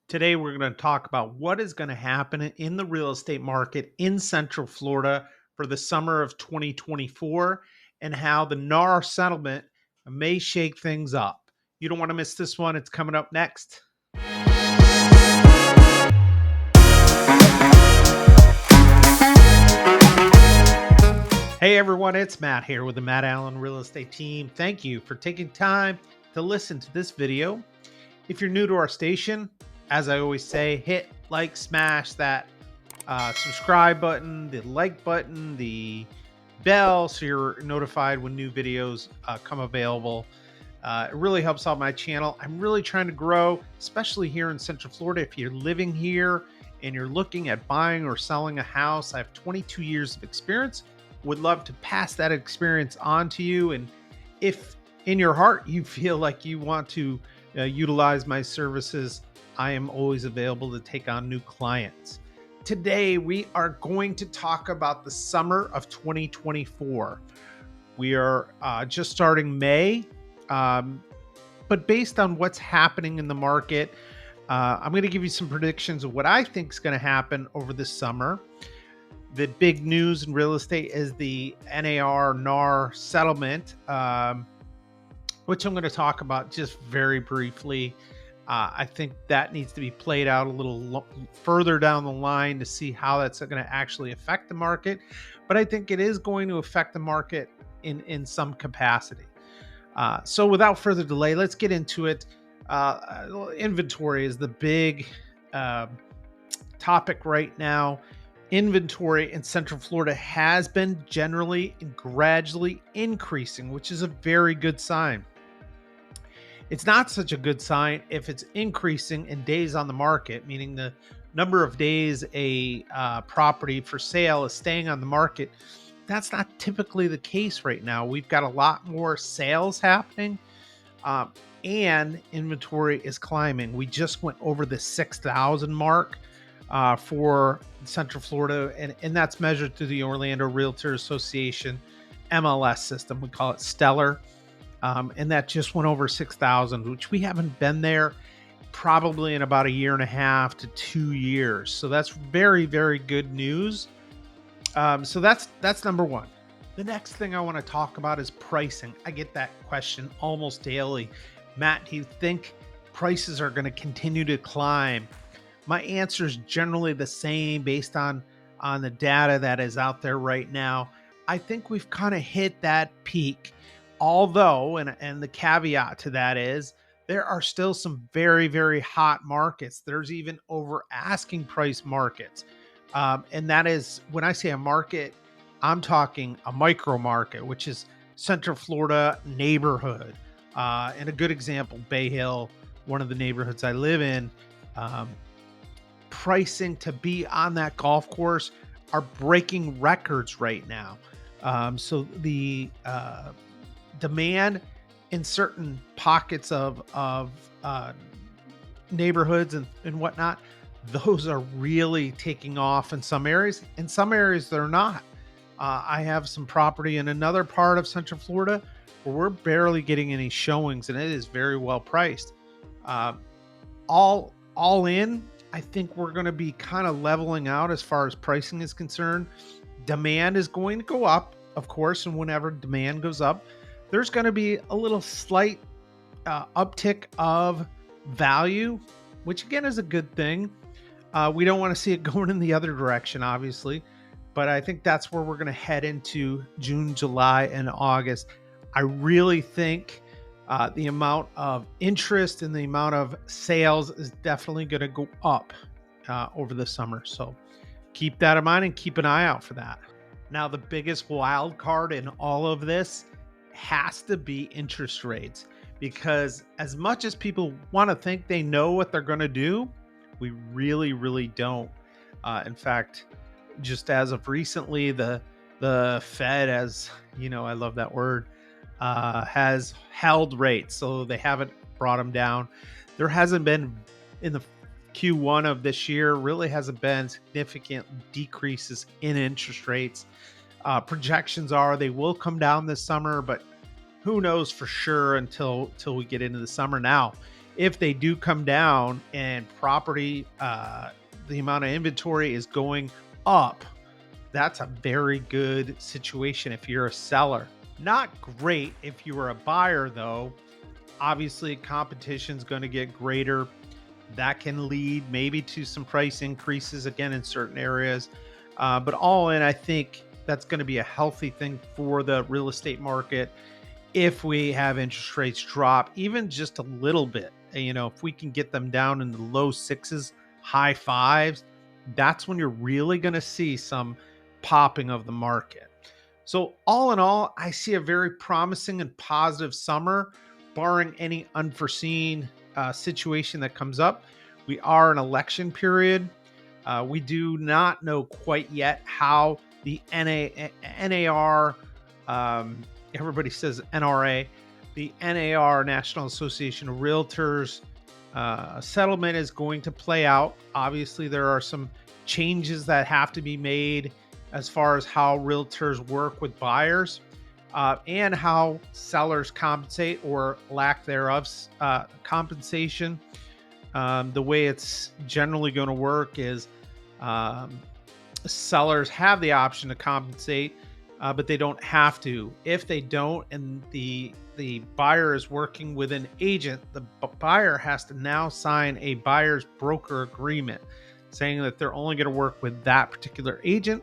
Today, we're going to talk about what is going to happen in the real estate market in Central Florida for the summer of 2024 and how the NAR settlement may shake things up. You don't want to miss this one. It's coming up next. Hey everyone, it's Matt here with the Matt Allen Real Estate Team. Thank you for taking time to listen to this video. If you're new to our station, as I always say, hit like, smash that subscribe button, the like button, the bell so you're notified when new videos come available. It really helps out my channel. I'm really trying to grow, especially here in Central Florida. If you're living here and you're looking at buying or selling a house, I have 22 years of experience. Would love to pass that experience on to you. And if in your heart you feel like you want to utilize my services, I am always available to take on new clients. Today, we are going to talk about the summer of 2024. We are just starting May, but based on what's happening in the market, I'm going to give you some predictions of what I think is going to happen over this summer. The big news in real estate is the NAR settlement, which I'm going to talk about just very briefly. I think that needs to be played out a little further down the line to see how that's going to actually affect the market. But I think it is going to affect the market in some capacity. So without further delay, let's get into it. Inventory is the big topic right now. Inventory in Central Florida has been generally and gradually increasing, which is a very good sign. It's not such a good sign if it's increasing in days on the market, meaning the number of days a property for sale is staying on the market. That's not typically the case right now. We've got a lot more sales happening, and inventory is climbing. We just went over the 6,000 mark for Central Florida, and that's measured through the Orlando Realtor Association MLS system. We call it Stellar. And that just went over 6,000, which we haven't been there probably in about a year and a half to 2 years. So that's very, very good news. So that's number one. The next thing I want to talk about is pricing. I get that question almost daily. Matt, do you think prices are going to continue to climb? My answer is generally the same based on the data that is out there right now. I think we've kind of hit that peak. Although, and the caveat to that is, there are still some very, very hot markets. There's even over asking price markets. And that is, when I say a market, I'm talking a micro market, which is Central Florida neighborhood. And a good example, Bay Hill, one of the neighborhoods I live in, pricing to be on that golf course are breaking records right now. So the demand in certain pockets of neighborhoods and whatnot, those are really taking off in some areas. In some areas, they're not. I have some property in another part of Central Florida where we're barely getting any showings, and it is very well priced. All in, I think we're going to be kind of leveling out as far as pricing is concerned. Demand is going to go up, of course, and whenever demand goes up, there's going to be a little slight uptick of value, which again is a good thing. We don't want to see it going in the other direction, obviously, but I think that's where we're going to head into June, July, and August. I really think the amount of interest and the amount of sales is definitely going to go up over the summer. So keep that in mind and keep an eye out for that. Now, the biggest wild card in all of this has to be interest rates, because as much as people want to think they know what they're going to do, we really, really don't. In fact, just as of recently, the Fed, as you know, I love that word, has held rates, so they haven't brought them down. There hasn't been, in the Q1 of this year, really hasn't been significant decreases in interest rates. Projections are they will come down this summer, but who knows for sure until we get into the summer. Now, if they do come down and property, the amount of inventory is going up, that's a very good situation if you're a seller. Not great if you were a buyer, though. Obviously, competition is going to get greater. That can lead maybe to some price increases again in certain areas. But all in, I think that's going to be a healthy thing for the real estate market if we have interest rates drop even just a little bit. If we can get them down in the low sixes, high fives, that's when you're really going to see some popping of the market. So all in all, I see a very promising and positive summer, barring any unforeseen situation that comes up. We are in election period. We do not know quite yet how the NAR, everybody says NRA, the NAR, National Association of Realtors, settlement is going to play out. Obviously, there are some changes that have to be made as far as how realtors work with buyers, and how sellers compensate or lack thereof compensation. The way it's generally going to work is sellers have the option to compensate, but they don't have to. If they don't, and the buyer is working with an agent, the buyer has to now sign a buyer's broker agreement saying that they're only going to work with that particular agent.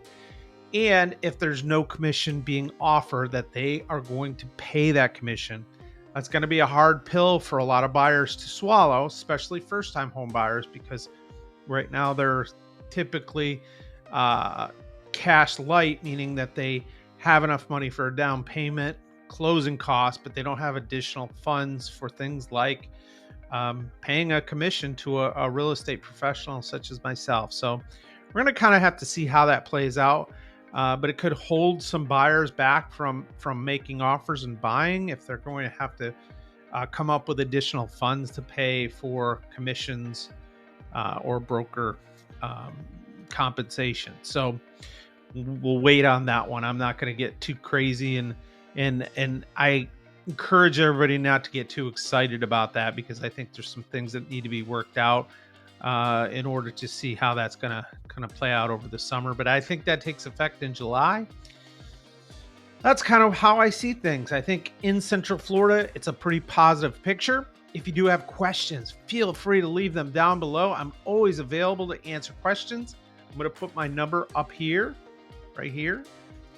And if there's no commission being offered, that they are going to pay that commission. That's going to be a hard pill for a lot of buyers to swallow, especially first-time home buyers, because right now they're typically cash light, meaning that they have enough money for a down payment, closing costs, but they don't have additional funds for things like paying a commission to a real estate professional such as myself. So we're going to kind of have to see how that plays out. But it could hold some buyers back from making offers and buying if they're going to have to come up with additional funds to pay for commissions or broker compensation. So we'll wait on that one. I'm not going to get too crazy, and I encourage everybody not to get too excited about that, because I think there's some things that need to be worked out in order to see how that's going to play out over the summer. But I think that takes effect in July. That's kind of how I see things. I think in Central Florida, it's a pretty positive picture. If you do have questions, feel free to leave them down below. I'm always available to answer questions. I'm going to put my number up here, right here,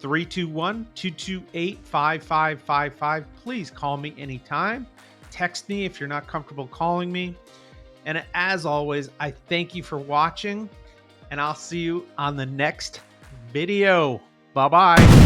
321-228-5555. Please call me anytime. Text me if you're not comfortable calling me. And as always, I thank you for watching, and I'll see you on the next video. Bye-bye.